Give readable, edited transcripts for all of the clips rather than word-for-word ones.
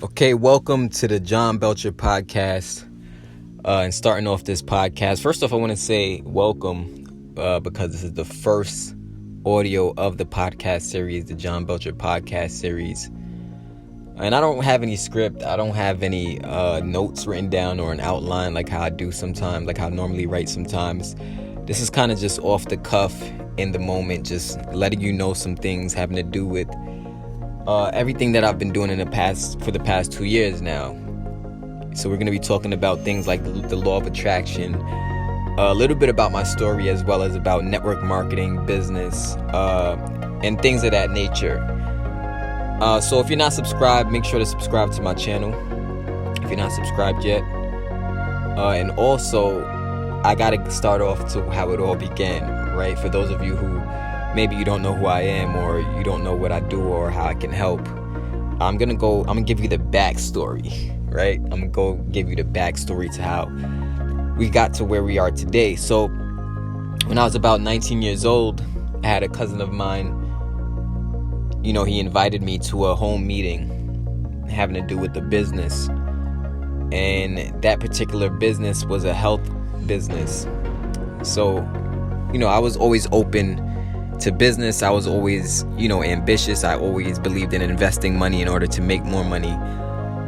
Okay, welcome to the John Belcher podcast. And starting off this podcast, first off, I want to say welcome because this is the first audio of the podcast series, the John Belcher podcast series. And I don't have any script. I don't have any notes written down or an outline like how I do sometimes, like how I normally write sometimes. This is kind of just off the cuff in the moment, just letting you know some things having to do with everything that I've been doing for the past 2 years now. So we're going to be talking about things like the law of attraction, a little bit about my story, as well as about network marketing, business, and things of that nature. So if you're not subscribed, make sure to subscribe to my channel if you're not subscribed yet. And also, I got to start off to how it all began, right? For those of you who maybe you don't know who I am, or you don't know what I do or how I can help, I'm gonna give you the backstory, right? I'm gonna give you the backstory to how we got to where we are today. So when I was about 19 years old, I had a cousin of mine, he invited me to a home meeting having to do with the business. And that particular business was a health business. So, I was always open to business. I was always, ambitious. I always believed in investing money in order to make more money,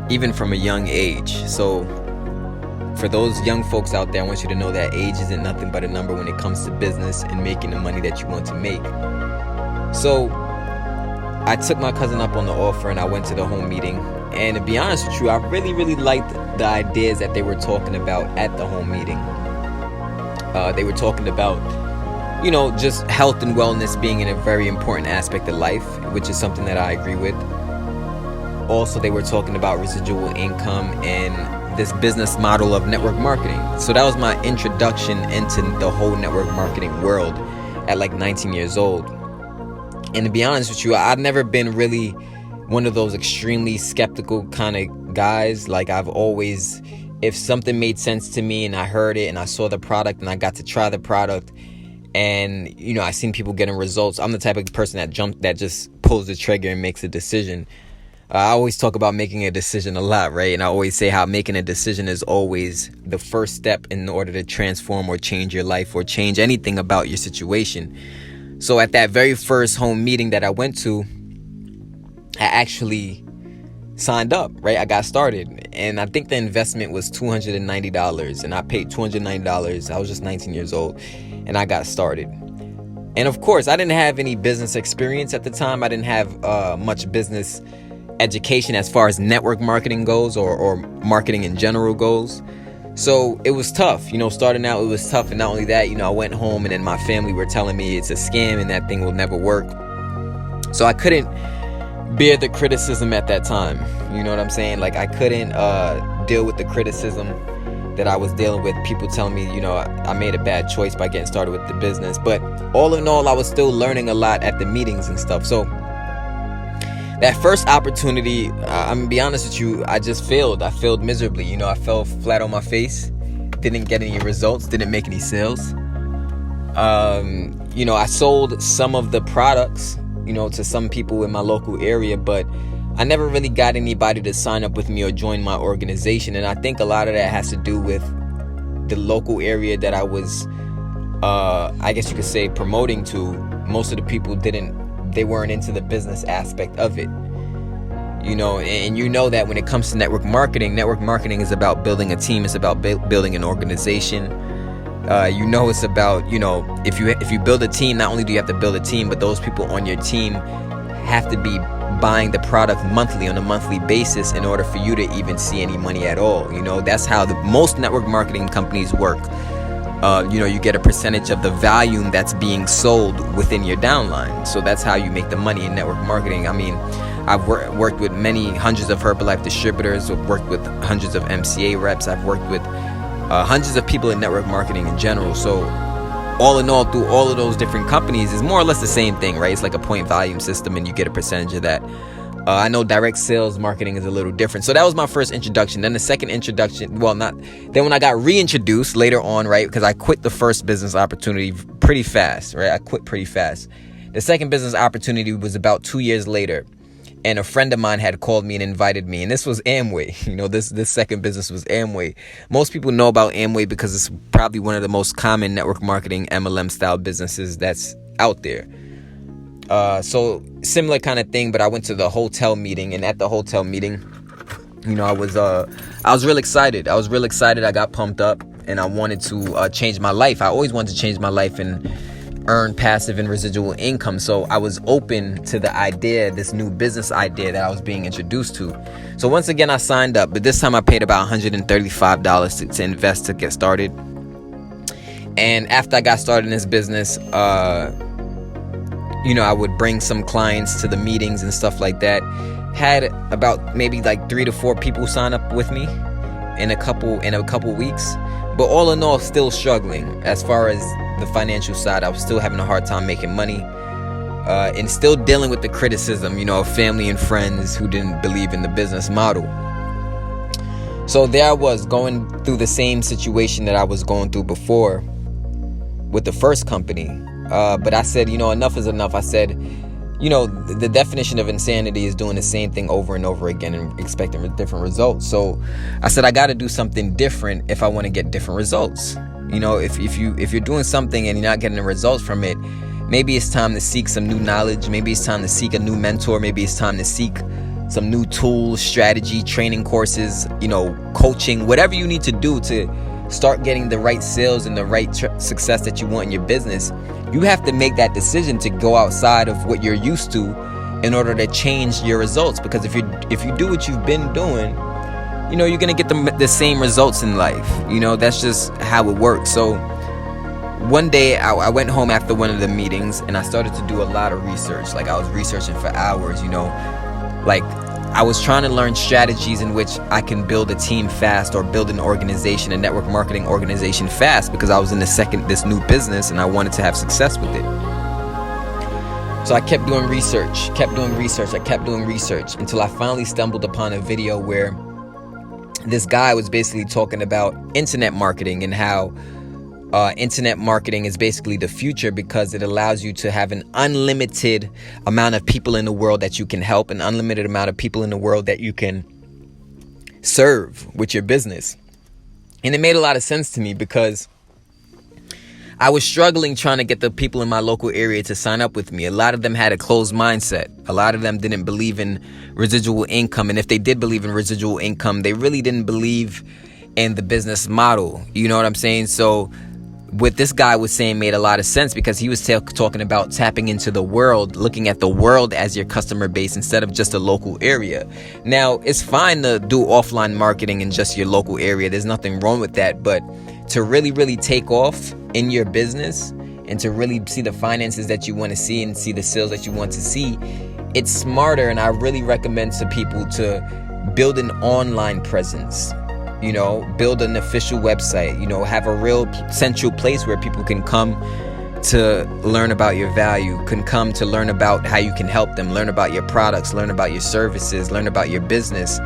even from a young age. So for those young folks out there, I want you to know that age isn't nothing but a number when it comes to business and making the money that you want to make. So I took my cousin up on the offer and I went to the home meeting. And to be honest with you, I really, really liked the ideas that they were talking about at the home meeting. They were talking about just health and wellness being a very important aspect of life, which is something that I agree with. Also, they were talking about residual income and this business model of network marketing. So that was my introduction into the whole network marketing world at like 19 years old. And to be honest with you, I've never been really one of those extremely skeptical kind of guys. Like, I've always, if something made sense to me and I heard it and I saw the product and I got to try the product, and I seen people getting results, I'm the type of person that just pulls the trigger and makes a decision. I always talk about making a decision a lot, right? And I always say how making a decision is always the first step in order to transform or change your life or change anything about your situation. So at that very first home meeting that I went to, I actually signed up, right? I got started, and I think the investment was $290, and I paid $290. I was just 19 years old, and I got started. And of course, I didn't have any business experience at the time. I didn't have much business education as far as network marketing goes, or marketing in general goes. So it was tough, starting out, it was tough. And not only that, I went home and then my family were telling me it's a scam and that thing will never work. So I couldn't bear the criticism at that time. You know what I'm saying? Like, I couldn't deal with the criticism that I was dealing with. People telling me, I made a bad choice by getting started with the business. But all in all, I was still learning a lot at the meetings and stuff. So that first opportunity, I'm gonna be honest with you, I just failed. I failed miserably. I fell flat on my face, didn't get any results, didn't make any sales. I sold some of the products, to some people in my local area, but I never really got anybody to sign up with me or join my organization. And I think a lot of that has to do with the local area that I was, I guess you could say, promoting to. Most of the people they weren't into the business aspect of it, and that when it comes to network marketing is about building a team. It's about building an organization. It's about, if you build a team, not only do you have to build a team, but those people on your team have to be buying the product on a monthly basis in order for you to even see any money at all. That's how most network marketing companies work. You get a percentage of the volume that's being sold within your downline. So that's how you make the money in network marketing. I mean, I've worked with many hundreds of Herbalife distributors. I've worked with hundreds of MCA reps. I've worked with hundreds of people in network marketing in general. So all in all, through all of those different companies, is more or less the same thing, right? It's like a point volume system, and you get a percentage of that. I know direct sales marketing is a little different. So that was my first introduction. Then the second introduction, then when I got reintroduced later on, right? Because I quit the first business opportunity pretty fast, right? I quit pretty fast. The second business opportunity was about 2 years later. And a friend of mine had called me and invited me. And this was Amway. You know, this second business was Amway. Most people know about Amway because it's probably one of the most common network marketing MLM style businesses that's out there. So similar kind of thing, but I went to the hotel meeting, and at the hotel meeting, you know, I was real excited. I got pumped up, and I wanted to change my life. I always wanted to change my life and earn passive and residual income. So I was open to the idea, this new business idea that I was being introduced to. So once again, I signed up, but this time I paid about $135 to invest to get started. And after I got started in this business, you know, I would bring some clients to the meetings and stuff like that. Had about maybe like 3 to 4 people sign up with me in a couple weeks. But all in all, still struggling as far as the financial side. I was still having a hard time making money, and still dealing with the criticism, you know, of family and friends who didn't believe in the business model. So there I was, going through the same situation that I was going through before with the first company. But I said, you know, enough is enough. I said, you know, the definition of insanity is doing the same thing over and over again and expecting different results. So I said, I got to do something different if I want to get different results. You know, if you're doing something and you're not getting the results from it, maybe it's time to seek some new knowledge. Maybe it's time to seek a new mentor. Maybe it's time to seek some new tools, strategy, training courses, you know, coaching, whatever you need to do to start getting the right sales and the right success that you want in your business. You have to make that decision to go outside of what you're used to in order to change your results. Because if you do what you've been doing, you know, you're going to get the same results in life. You know, that's just how it works. So one day I went home after one of the meetings and I started to do a lot of research. Like I was researching for hours, you know, like I was trying to learn strategies in which I can build a team fast or build an organization, a network marketing organization fast, because I was in this new business and I wanted to have success with it. So I kept doing research until I finally stumbled upon a video where this guy was basically talking about internet marketing and how internet marketing is basically the future because it allows you to have an unlimited amount of people in the world that you can help, an unlimited amount of people in the world that you can serve with your business. And it made a lot of sense to me because I was struggling trying to get the people in my local area to sign up with me. A lot of them had a closed mindset. A lot of them didn't believe in residual income. And if they did believe in residual income, they really didn't believe in the business model. You know what I'm saying? So what this guy was saying made a lot of sense because he was talking about tapping into the world, looking at the world as your customer base instead of just a local area. Now, it's fine to do offline marketing in just your local area. There's nothing wrong with that. But to really, really take off in your business and to really see the finances that you want to see and see the sales that you want to see, it's smarter. And I really recommend to people to build an online presence. You know, build an official website, you know, have a real central place where people can come to learn about your value, can come to learn about how you can help them, learn about your products, learn about your services, learn about your business.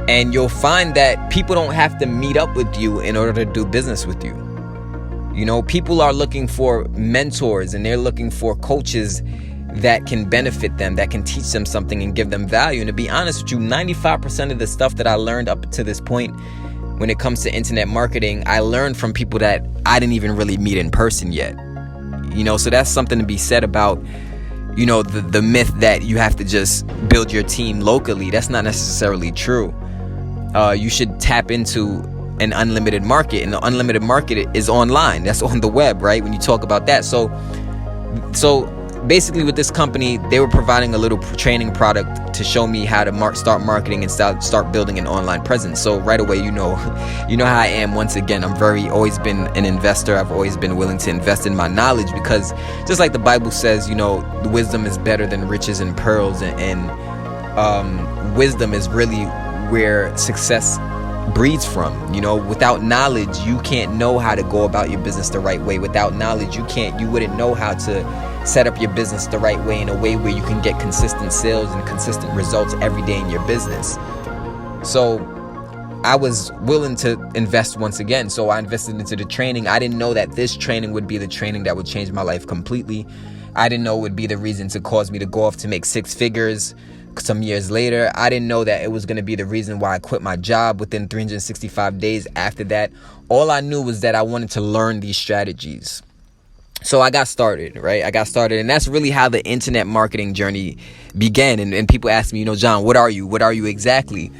And you'll find that people don't have to meet up with you in order to do business with you. You know, people are looking for mentors and they're looking for coaches that can benefit them, that can teach them something and give them value. And to be honest with you, 95% of the stuff that I learned up to this point when it comes to internet marketing, I learned from people that I didn't even really meet in person yet. You know, so that's something to be said about, you know, the myth that you have to just build your team locally. That's not necessarily true. You should tap into an unlimited market, and the unlimited market is online. That's on the web, right? When you talk about that. So basically with this company, they were providing a little training product to show me how to start marketing and start building an online presence. So right away, you know how I am. Once again, I'm always been an investor. I've always been willing to invest in my knowledge because just like the Bible says, you know, wisdom is better than riches and pearls, and wisdom is really where success breeds from. You know, without knowledge, you can't know how to go about your business the right way. Without knowledge, you wouldn't know how to set up your business the right way in a way where you can get consistent sales and consistent results every day in your business. So I was willing to invest once again. So I invested into the training. I didn't know that this training would be the training that would change my life completely. I didn't know it would be the reason to cause me to go off to make 6 figures some years later. I didn't know that it was going to be the reason why I quit my job within 365 days after that. All I knew was that I wanted to learn these strategies. So I got started, right? And that's really how the internet marketing journey began. And people ask me, John, what are you? What are you exactly?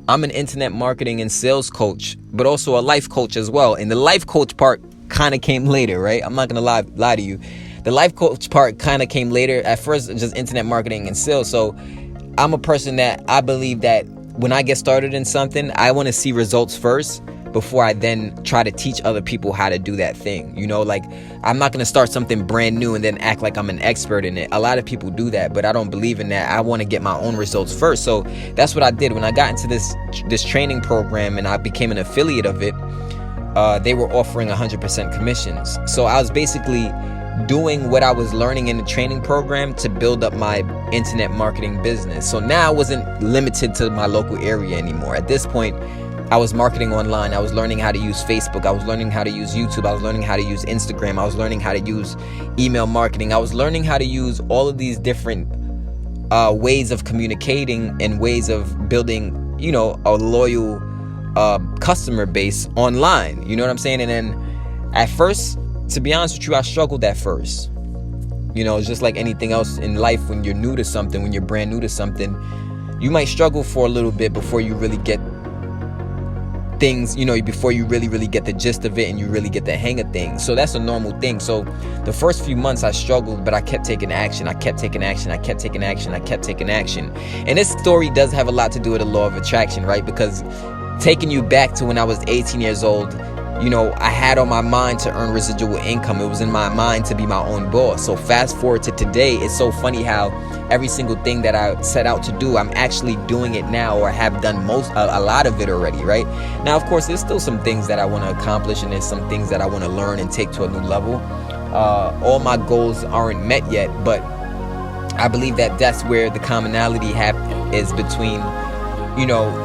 I'm an internet marketing and sales coach, but also a life coach as well. And the life coach part kind of came later, right? I'm not going to lie to you. The life coach part kind of came later. At first, just internet marketing and sales. So I'm a person that I believe that when I get started in something, I want to see results first before I then try to teach other people how to do that thing. I'm not going to start something brand new and then act like I'm an expert in it. A lot of people do that, but I don't believe in that. I want to get my own results first. So that's what I did. When I got into this training program and I became an affiliate of it, they were offering 100% commissions. So I was basically doing what I was learning in the training program to build up my internet marketing business. So now I wasn't limited to my local area anymore. At this point, I was marketing online. I was learning how to use Facebook. I was learning how to use YouTube. I was learning how to use Instagram. I was learning how to use email marketing. I was learning how to use all of these different ways of communicating and ways of building, a loyal customer base online. You know what I'm saying? And then at first, to be honest with you, I struggled at first. It's just like anything else in life. When you're new to something, when you're brand new to something, you might struggle for a little bit before you really get things, before you really get the gist of it and you really get the hang of things. So that's a normal thing. So the first few months I struggled, but I kept taking action. I kept taking action. And this story does have a lot to do with the law of attraction, right? Because taking you back to when I was 18 years old, I had on my mind to earn residual income. It was in my mind to be my own boss. So fast forward to today, it's so funny how every single thing that I set out to do, I'm actually doing it now, or have done a lot of it already, right? Now, of course, there's still some things that I want to accomplish, and there's some things that I want to learn and take to a new level. All my goals aren't met yet, but I believe that that's where the commonality is between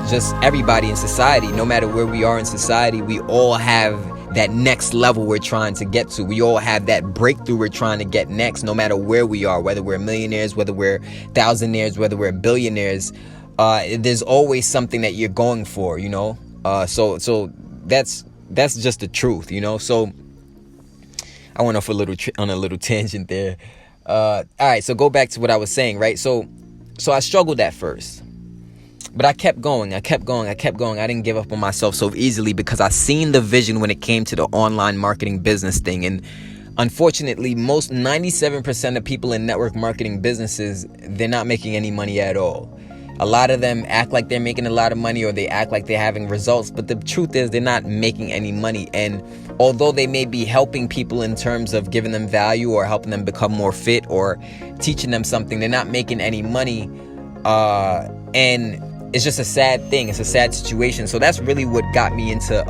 just everybody in society. No matter where we are in society, we all have that next level we're trying to get to. We all have that breakthrough we're trying to get next, no matter where we are, whether we're millionaires, whether we're thousandaires, whether we're billionaires. There's always something that you're going for, so that's just the truth, So I went off on a little tangent there. All right, so go back to what I was saying, right? So I struggled at first. But I kept going. I didn't give up on myself so easily because I seen the vision when it came to the online marketing business thing. And unfortunately, 97% of people in network marketing businesses, they're not making any money at all. A lot of them act like they're making a lot of money, or they act like they're having results. But the truth is they're not making any money. And although they may be helping people in terms of giving them value or helping them become more fit or teaching them something, they're not making any money. And it's just a sad thing. It's a sad situation. So that's really what got me into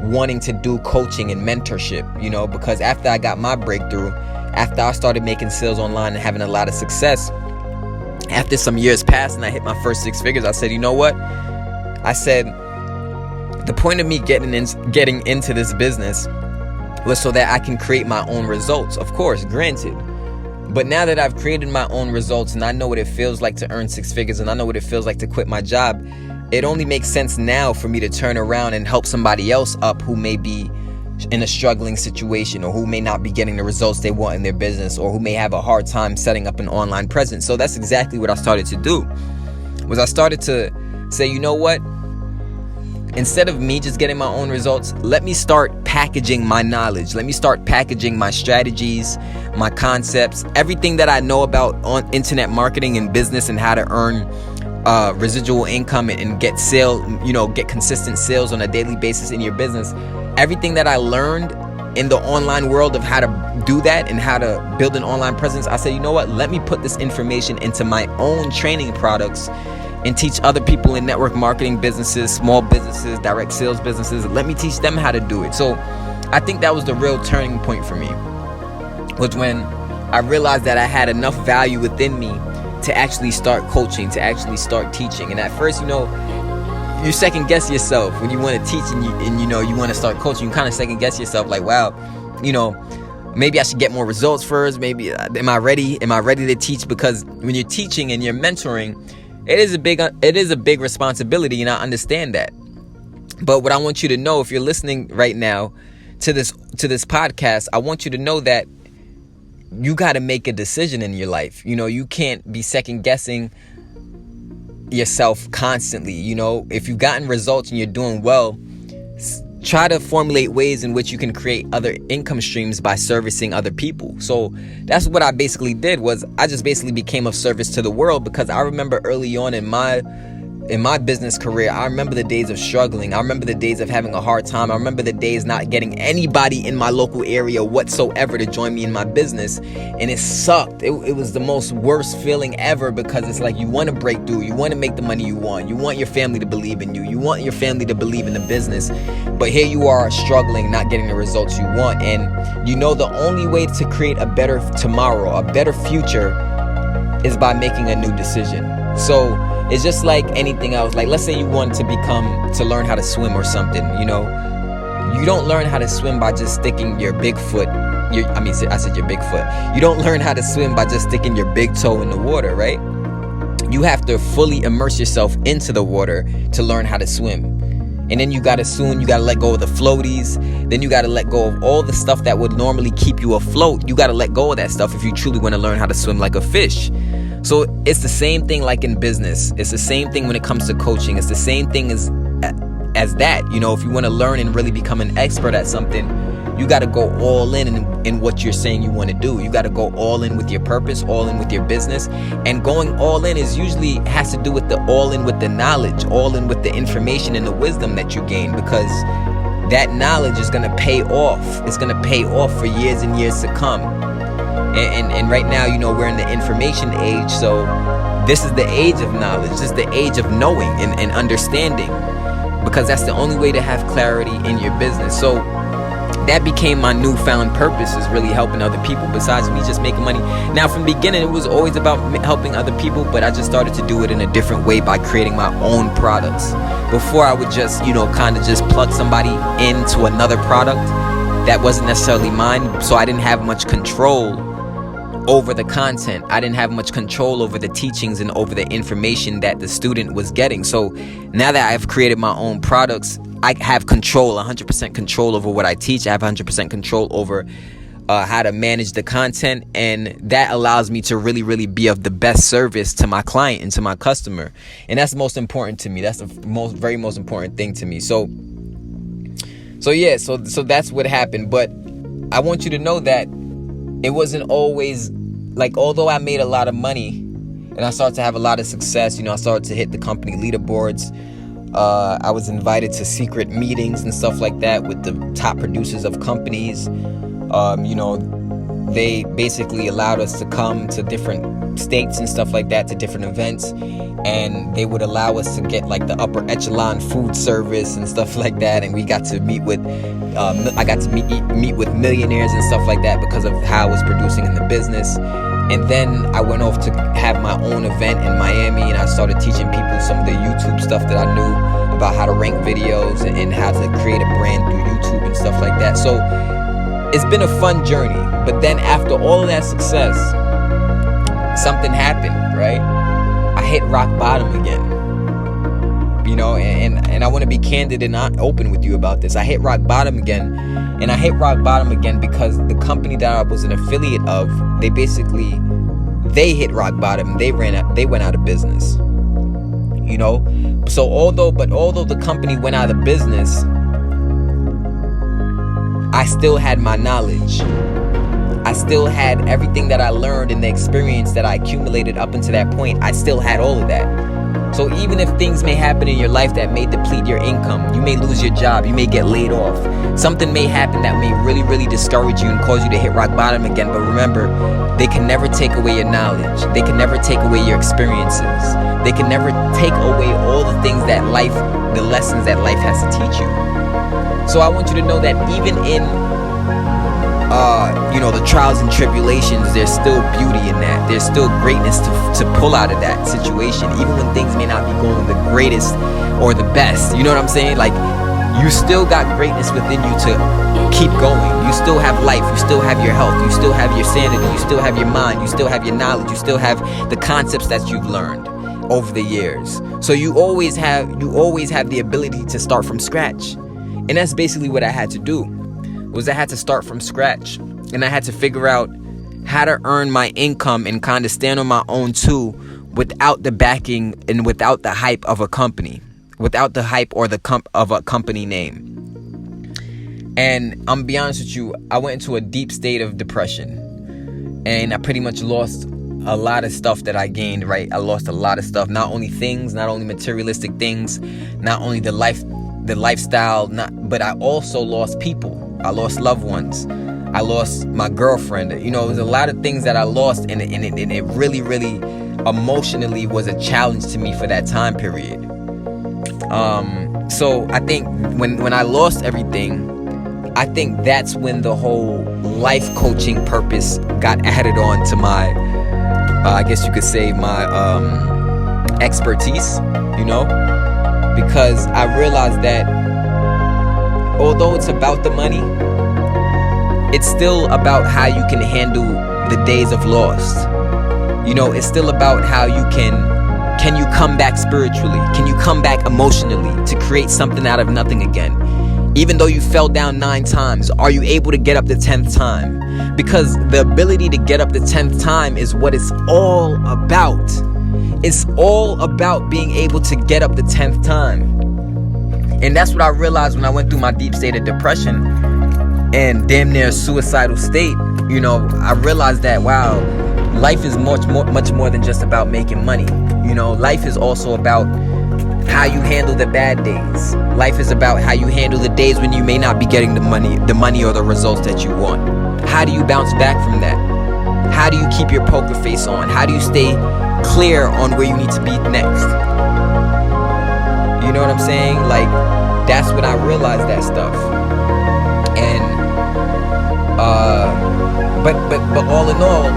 wanting to do coaching and mentorship, because after I got my breakthrough, after I started making sales online and having a lot of success, after some years passed and I hit my first 6 figures, I said, you know what? I said, the point of me getting into this business was so that I can create my own results. Of course, granted. But now that I've created my own results and I know what it feels like to earn 6 figures and I know what it feels like to quit my job, it only makes sense now for me to turn around and help somebody else up who may be in a struggling situation, or who may not be getting the results they want in their business, or who may have a hard time setting up an online presence. So that's exactly what I started to do. I started to say, you know what? Instead of me just getting my own results, let me start packaging my knowledge. Let me start packaging my strategies, my concepts, everything that I know about on internet marketing and business, and how to earn residual income and get consistent sales on a daily basis in your business. Everything that I learned in the online world of how to do that and how to build an online presence, I said, you know what? Let me put this information into my own training products and teach other people in network marketing businesses, small businesses, direct sales businesses. Let me teach them how to do it. So I think that was the real turning point for me, was when I realized that I had enough value within me to actually start coaching, to actually start teaching. And at first, you second guess yourself when you want to teach and you want to start coaching. You kind of second guess yourself, like, wow, maybe I should get more results first. Maybe am I ready to teach? Because when you're teaching and you're mentoring, it is a big responsibility, and I understand that. But what I want you to know, if you're listening right now to this podcast, I want you to know that you got to make a decision in your life. You can't be second guessing yourself constantly. If you've gotten results and you're doing well, try to formulate ways in which you can create other income streams by servicing other people. So that's what I basically did. Was I just basically became of service to the world, because I remember early on in my business career, I remember the days of struggling. I remember the days of having a hard time. I remember the days not getting anybody in my local area whatsoever to join me in my business. And it sucked. It was the most worst feeling ever, because it's like you want to break through. You want to make the money you want. You want your family to believe in you. You want your family to believe in the business. But here you are struggling, not getting the results you want. And the only way to create a better tomorrow, a better future, is by making a new decision. So it's just like anything else. Like, let's say you want to learn how to swim or something, you don't learn how to swim by just sticking your big foot. I said your big foot. You don't learn how to swim by just sticking your big toe in the water, right? You have to fully immerse yourself into the water to learn how to swim. And then you gotta let go of the floaties. Then you gotta let go of all the stuff that would normally keep you afloat. You gotta let go of that stuff if you truly want to learn how to swim like a fish. So it's the same thing like in business. It's the same thing when it comes to coaching. It's the same thing as that. If you want to learn and really become an expert at something, you got to go all in what you're saying you want to do. You got to go all in with your purpose, all in with your business. And going all in has to do with all in with the knowledge, all in with the information and the wisdom that you gain, because that knowledge is going to pay off. It's going to pay off for years and years to come. And right now, we're in the information age. So this is the age of knowledge. This is the age of knowing and understanding, because that's the only way to have clarity in your business. So that became my newfound purpose, is really helping other people besides me just making money. Now, from the beginning, it was always about helping other people, but I just started to do it in a different way by creating my own products. Before, I would just, kind of just plug somebody into another product that wasn't necessarily mine. So I didn't have much control over the content. I didn't have much control over the teachings and over the information that the student was getting. So now that I've created my own products, I have control, 100% control over what I teach. I have 100% control over how to manage the content, and that allows me to really, really be of the best service to my client and to my customer. And that's most important to me. That's the very most important thing to me. So that's what happened. But I want you to know that it wasn't always like, although I made a lot of money and I started to have a lot of success, I started to hit the company leaderboards. I was invited to secret meetings and stuff like that with the top producers of companies. They basically allowed us to come to different states and stuff like that, to different events, and they would allow us to get like the upper echelon food service and stuff like that. And we got to meet with I got to meet with millionaires and stuff like that because of how I was producing in the business. And then I went off to have my own event in Miami, and I started teaching people some of the YouTube stuff that I knew about, how to rank videos and how to create a brand through YouTube and stuff like that. So it's been a fun journey. But then after all of that success, something happened, right? I hit rock bottom again. And I want to be candid and open with you about this. I hit rock bottom again. And I hit rock bottom again because the company that I was an affiliate of, they hit rock bottom. They went out of business. So although the company went out of business, I still had my knowledge. I still had everything that I learned and the experience that I accumulated up until that point. I still had all of that. So even if things may happen in your life that may deplete your income, you may lose your job, you may get laid off, something may happen that may really, really discourage you and cause you to hit rock bottom again. But remember, they can never take away your knowledge. They can never take away your experiences. They can never take away all the things that life, the lessons that life has to teach you. So I want you to know that even in the trials and tribulations, there's still beauty in that. There's still greatness to pull out of that situation, even when things may not be going the greatest or the best. You know what I'm saying? Like, you still got greatness within you to keep going. You still have life, you still have your health, you still have your sanity, you still have your mind, you still have your knowledge, you still have the concepts that you've learned over the years. So you always have the ability to start from scratch. And that's basically what I had to do. I had to start from scratch, and I had to figure out how to earn my income and kind of stand on my own too, without the backing and without the hype of a company, without the hype or of a company name. And I'm gonna be honest with you, I went into a deep state of depression, and I pretty much lost a lot of stuff that I gained, right? I lost a lot of stuff, not only things, not only materialistic things, not only the lifestyle, but I also lost people. I lost loved ones. I lost my girlfriend. There's a lot of things that I lost, and it really, really emotionally was a challenge to me for that time period. So I think when I lost everything, I think that's when the whole life coaching purpose got added on to my, I guess you could say, my expertise, because I realized that although it's about the money, it's still about how you can handle the days of loss. It's still about how you can you come back spiritually? Can you come back emotionally to create something out of nothing again? Even though you fell down 9 times, are you able to get up the 10th time? Because the ability to get up the 10th time is what it's all about. It's all about being able to get up the 10th time. And that's what I realized when I went through my deep state of depression and damn near suicidal state. I realized that, wow, life is much more than just about making money. Life is also about how you handle the bad days. Life is about how you handle the days when you may not be getting the money or the results that you want. How do you bounce back from that? How do you keep your poker face on? How do you stay clear on where you need to be next? You know what I'm saying? Like, that's when I realized that stuff. And but all in all,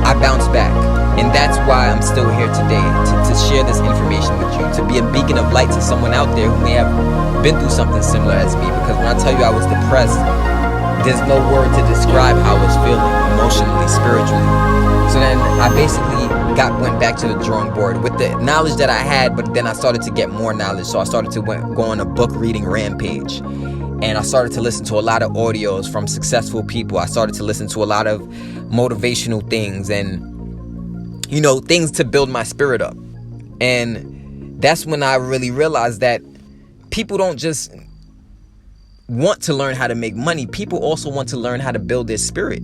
I bounced back. And that's why I'm still here today, to share this information with you, to be a beacon of light to someone out there who may have been through something similar as me. Because when I tell you I was depressed, there's no word to describe how I was feeling emotionally, spiritually. So then I basically went back to the drawing board with the knowledge that I had, but then I started to get more knowledge. So I started to go on a book reading rampage. And I started to listen to a lot of audios from successful people. I started to listen to a lot of motivational things and, things to build my spirit up. And that's when I really realized that people don't just want to learn how to make money. People also want to learn how to build their spirit.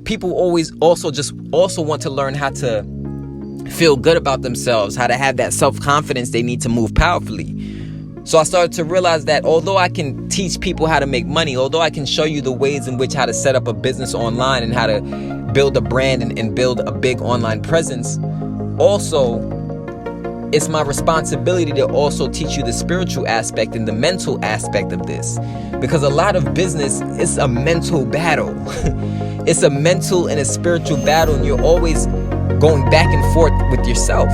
People always also want to learn how to feel good about themselves, how to have that self-confidence they need to move powerfully. So I started to realize that although I can teach people how to make money, although I can show you the ways in which how to set up a business online and how to build a brand and build a big online presence, also it's my responsibility to also teach you the spiritual aspect and the mental aspect of this. Because a lot of business is a mental battle. It's a mental and a spiritual battle, and you're always going back and forth with yourself.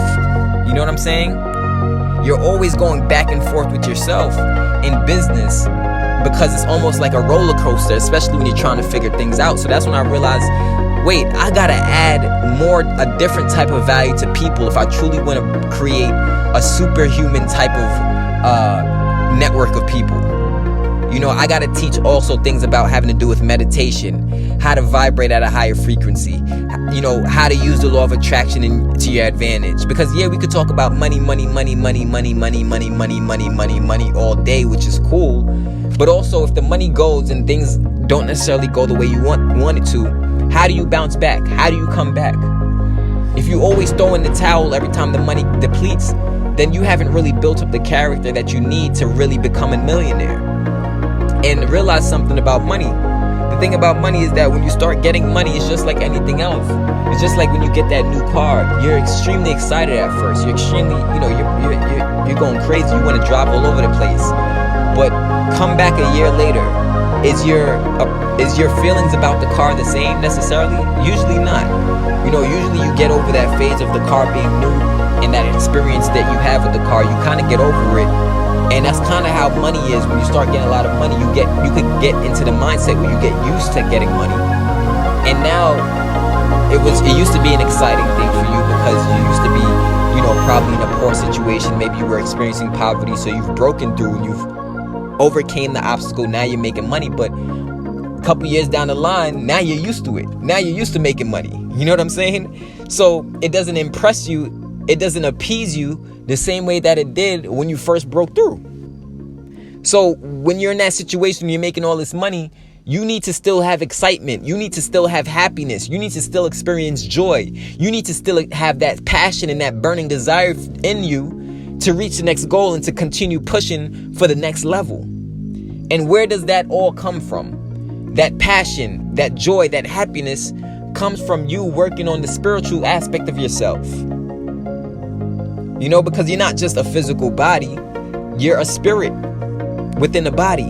You know what I'm saying? You're always going back and forth with yourself in business, because it's almost like a roller coaster, especially when you're trying to figure things out. So that's when I realized, wait, I gotta add a different type of value to people if I truly want to create a superhuman type of network of people. I gotta teach also things about having to do with meditation, how to vibrate at a higher frequency, how to use the law of attraction to your advantage. Because we could talk about money all day, which is cool. But also, if the money goes and things don't necessarily go the way you want it to, how do you bounce back? How do you come back? If you always throw in the towel every time the money depletes, then you haven't really built up the character that you need to really become a millionaire. And realize something about money. The thing about money is that when you start getting money, it's just like anything else. It's just like when you get that new car. You're extremely excited at first. You're extremely, you're going crazy. You want to drive all over the place. But come back a year later, is your feelings about the car the same necessarily? Usually not. Usually you get over that phase of the car being new and that experience that you have with the car. You kind of get over it. And that's kind of how money is. When you start getting a lot of money, you could get into the mindset where you get used to getting money. And now it used to be an exciting thing for you because you used to be, probably in a poor situation. Maybe you were experiencing poverty, so you've broken through and you've overcame the obstacle. Now you're making money, but a couple years down the line, now you're used to it. Now you're used to making money. You know what I'm saying? So it doesn't impress you. It doesn't appease you the same way that it did when you first broke through. So when you're in that situation, you're making all this money, you need to still have excitement. You need to still have happiness. You need to still experience joy. You need to still have that passion and that burning desire in you to reach the next goal and to continue pushing for the next level. And where does that all come from? That passion, that joy, that happiness comes from you working on the spiritual aspect of yourself. Because you're not just a physical body, you're a spirit within a body.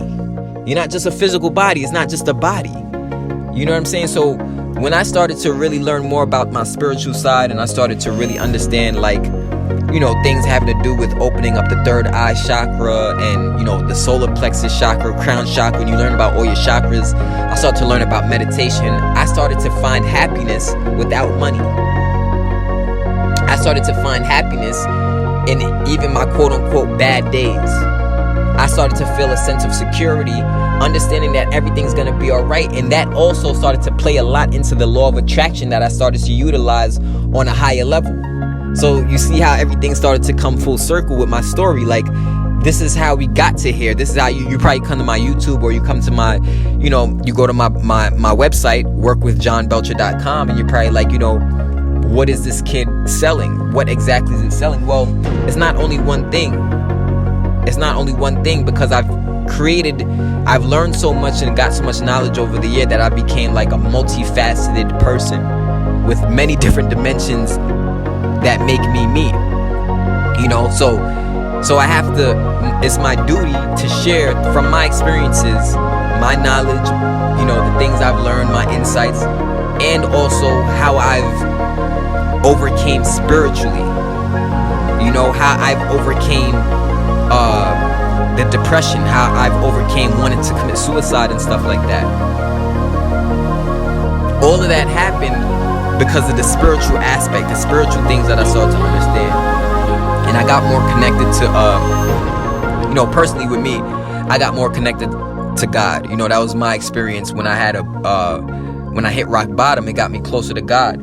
You're not just a physical body. It's not just a body. You know what I'm saying? So when I started to really learn more about my spiritual side and I started to really understand things having to do with opening up the third eye chakra and, the solar plexus chakra, crown chakra, when you learn about all your chakras, I started to learn about meditation. I started to find happiness without money. I started to find happiness in even my quote unquote bad days. I started to feel a sense of security, understanding that everything's going to be all right. And that also started to play a lot into the law of attraction that I started to utilize on a higher level. So you see how everything started to come full circle with my story. Like, this is how we got to here. This is how you probably come to my YouTube, or you come to my, you go to my website, workwithjohnbelcher.com, and you're probably like, what is this kid selling? What exactly is it selling? Well, it's not only one thing. It's not only one thing, because I've learned so much and got so much knowledge over the year that I became like a multifaceted person with many different dimensions that make me me. So I have to, it's my duty to share from my experiences, my knowledge, the things I've learned, my insights, and also how I've overcame spiritually. How I've overcame the depression, how I've overcame wanting to commit suicide and stuff like that. All of that happened because of the spiritual aspect, the spiritual things that I started to understand. And I got more connected to, personally with me, I got more connected to God. That was my experience when I had when I hit rock bottom. It got me closer to God.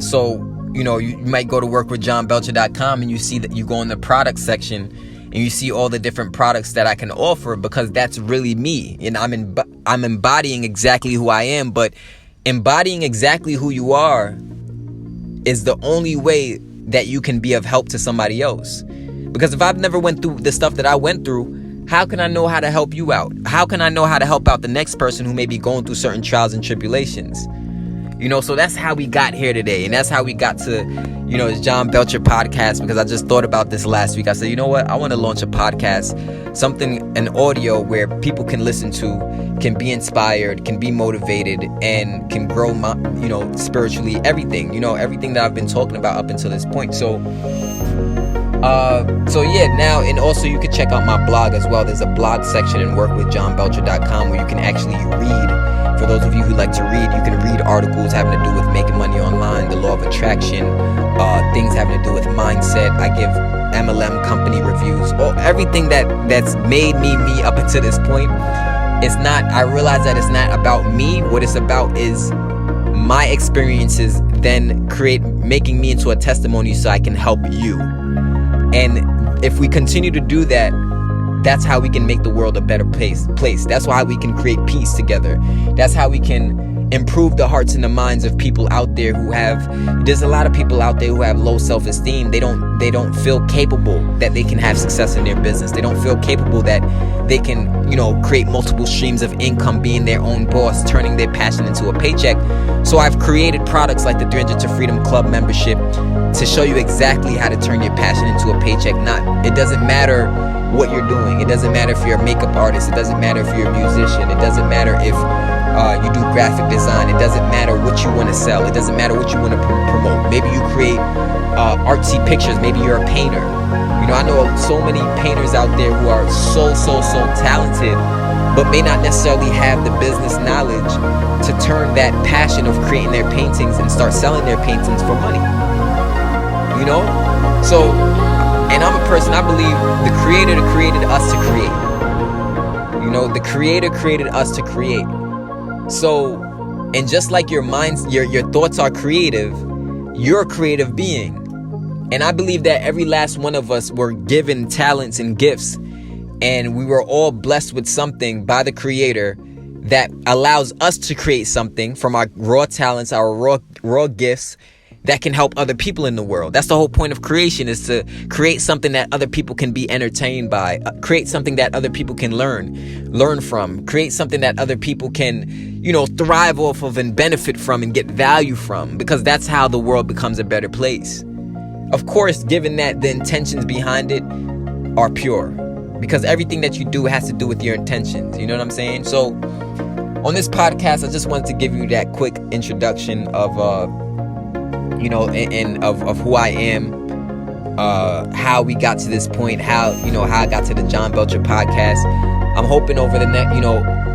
So you might go to workwithjohnbelcher.com and you see that you go in the product section and you see all the different products that I can offer, because that's really me. And I'm embodying exactly who I am. But embodying exactly who you are is the only way that you can be of help to somebody else. Because if I've never went through the stuff that I went through, how can I know how to help you out? How can I know how to help out the next person who may be going through certain trials and tribulations? So that's how we got here today. And that's how we got to, it's John Belcher Podcast, because I just thought about this last week. I said, you know what? I want to launch a podcast, an audio where people can listen to, can be inspired, can be motivated, and can grow, spiritually, everything, everything that I've been talking about up until this point. So yeah, now, and also you can check out my blog as well. There's a blog section in workwithjohnbelcher.com where you can actually read. For those of you who like to read, you can read articles having to do with making money online, the law of attraction, things having to do with mindset. I give MLM company reviews, everything that's made me up until this point. I realize that it's not about me. What it's about is my experiences then making me into a testimony so I can help you. And if we continue to do that, that's how we can make the world a better place. That's how we can create peace together. That's how we can improve the hearts and the minds of people out there there's a lot of people out there who have low self-esteem. They don't feel capable that they can have success in their business. They don't feel capable that they can, create multiple streams of income, being their own boss, turning their passion into a paycheck. So I've created products like the 300 to Freedom Club membership to show you exactly how to turn your passion into a paycheck. It doesn't matter what you're doing. It doesn't matter if you're a makeup artist. It doesn't matter if you're a musician. It doesn't matter if You do graphic design. It doesn't matter what you want to sell. It doesn't matter what you want to promote. Maybe you create artsy pictures. Maybe you're a painter. I know so many painters out there who are so talented, but may not necessarily have the business knowledge to turn that passion of creating their paintings and start selling their paintings for money. So, and I'm a person, I believe the creator created us to create. The creator created us to create. So, and just like your minds, your thoughts are creative, you're a creative being. And I believe that every last one of us were given talents and gifts, and we were all blessed with something by the creator that allows us to create something from our raw talents, our raw gifts that can help other people in the world. That's the whole point of creation, is to create something that other people can be entertained by, create something that other people can learn from, create something that other people can, thrive off of and benefit from and get value from, because that's how the world becomes a better place. Of course, given that the intentions behind it are pure, because everything that you do has to do with your intentions. You know what I'm saying? So on this podcast, I just wanted to give you that quick introduction of, and of who I am, how we got to this point, how I got to the John Belcher podcast. I'm hoping over the next,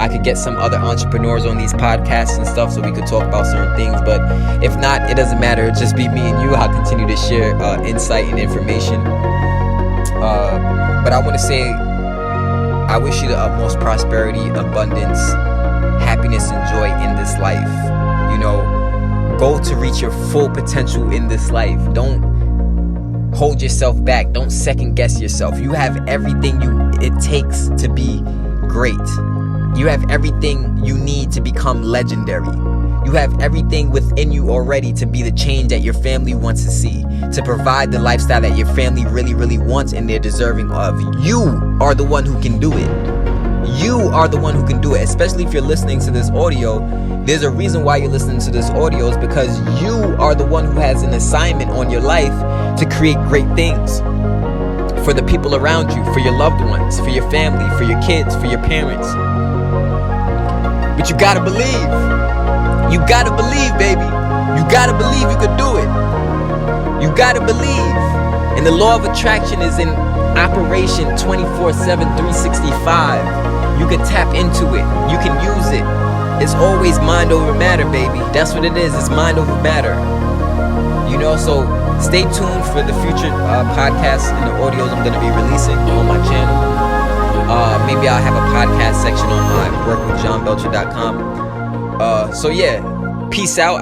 I could get some other entrepreneurs on these podcasts and stuff so we could talk about certain things. But if not, it doesn't matter. It'll just be me and you. I'll continue to share insight and information. But I want to say, I wish you the utmost prosperity, abundance, happiness, and joy in this life. Go to reach your full potential in this life. Don't hold yourself back. Don't second guess yourself. You have everything it takes to be great. You have everything you need to become legendary. You have everything within you already to be the change that your family wants to see, to provide the lifestyle that your family really wants and they're deserving of. You are the one who can do it. You are the one who can do it. Especially if you're listening to this audio, there's a reason why you're listening to this audio, is because you are the one who has an assignment on your life to create great things for the people around you, for your loved ones, for your family, for your kids, for your parents. But you gotta believe. You gotta believe, baby. You gotta believe you could do it. You gotta believe. And the law of attraction is in operation 24/7, 365. You can tap into it. You can use it. It's always mind over matter, baby. That's what it is. It's mind over matter. So stay tuned for the future podcasts and the audios I'm going to be releasing on my channel. Maybe I'll have a podcast section on my workwithjohnbelcher.com. So yeah, peace out.